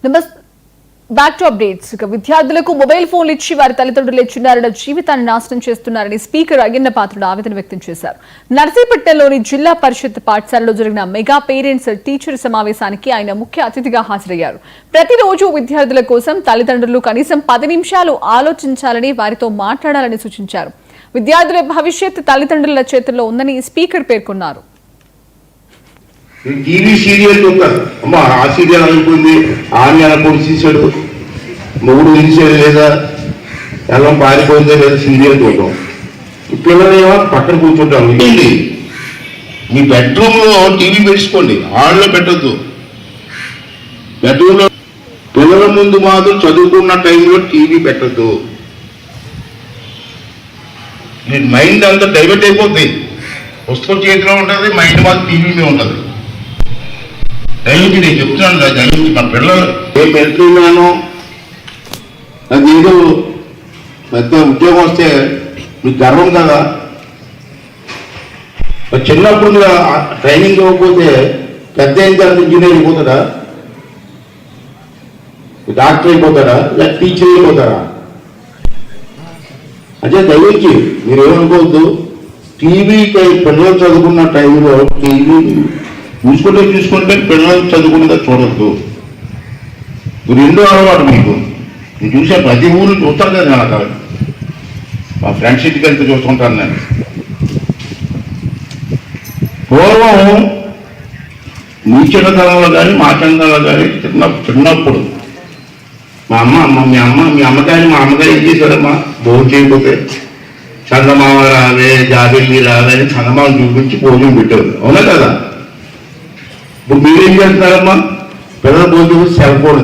నమస్తే. Back to updates. విద్యార్థులకు mobile ఫోన్లు ఇచ్చి వారి తల్లిదండ్రులే చిన్నారుల జీవితాన్ని నాశనం చేస్తున్నారని స్పీకర్ అయ్యన్న పాత్రుడు ఆవేదన వ్యక్తం చేశారు. నర్సీపట్నంలోని జిల్లా పరిషత్ పాఠశాలలో జరిగిన మెగా పేరెంట్స్ టీచర్ సమావేశానికి ఆయన ముఖ్య అతిథిగా హాజరయ్యారు. ప్రతిరోజు విద్యార్థుల కోసం తల్లిదండ్రులు కనీసం 10 నిమిషాలు ఆలోచించాలని, వారితో మాట్లాడాలని సూచించారు. విద్యార్థుల భవిష్యత్ తల్లిదండ్రుల చేతుల్లో ఉందని స్పీకర్ పేర్కొన్నారు. టీవీ సీరియల్ చూస్తారు, అమ్మ ఆ సీరియల్ అయిపోయింది, ఆమె అనుకోని తీసాడు, మొగుడు తీసాడు లేదా ఎలా పారిపోయిందో లేదా సీరియల్ చూడటం. పిల్లలేమో పక్కన కూర్చుంటాం. ఏంటి మీ బెడ్రూమ్లో టీవీ పెట్టుకోండి, హాల్లో పెట్టద్దు. బెడ్రూమ్లో పిల్లల ముందు మాత్రం చదువుకున్న టైంలో టీవీ పెట్టద్దు. మీ మైండ్ అంతా డైవర్ట్ అయిపోతుంది. పుస్తకం చేతిలో ఉంటుంది, మైండ్ మాత్రం టీవీ మీద ఉంటుంది. దయచేసి నేను చెప్తున్నాను కదా, దయచేసి మా పిల్లలు ఏ పెడుతున్నాను, అది ఏదో పెద్ద ఉద్యోగం వస్తే మీకు గర్వం కదా. చిన్నప్పుడు మీరు ట్రైనింగ్ ఇవ్వకపోతే పెద్ద అయిన తర్వాత ఇంజనీర్ అయిపోతారా, డాక్టర్ అయిపోతారా, లేదా టీచర్ అయిపోతారా? అదే దయచేసి మీరు ఏమనుకోవద్దు. టీవీకి పిల్లలు చదువుకున్న టైంలో టీవీ చూసుకుంటే పిల్లలు చదువుకున్నదా చూడద్దు. రెండో అలవాటు మీకు, నేను చూసే ప్రతి ఊరు చూస్తాను కదా, నేను అక్కడ మా ఫ్రెండ్స్ ఇంటికి వెళ్తే చూస్తుంటాను. నేను పూర్వం మీ చిన్నతనంలో కానీ మా చిన్నతనంలో కానీ చిన్నప్పుడు మీ అమ్మగారి మా అమ్మగారు ఏం చేశారమ్మా, భోజనం చేయకపోతే చందమామ రావే, జాబిల్లి రావే అని చందమామ చూపించి భోజనం పెట్టారు, అవునా కదా? ఇప్పుడు మీరేం చేస్తున్నారమ్మా, పిల్లల భోజనం సెల్ ఫోన్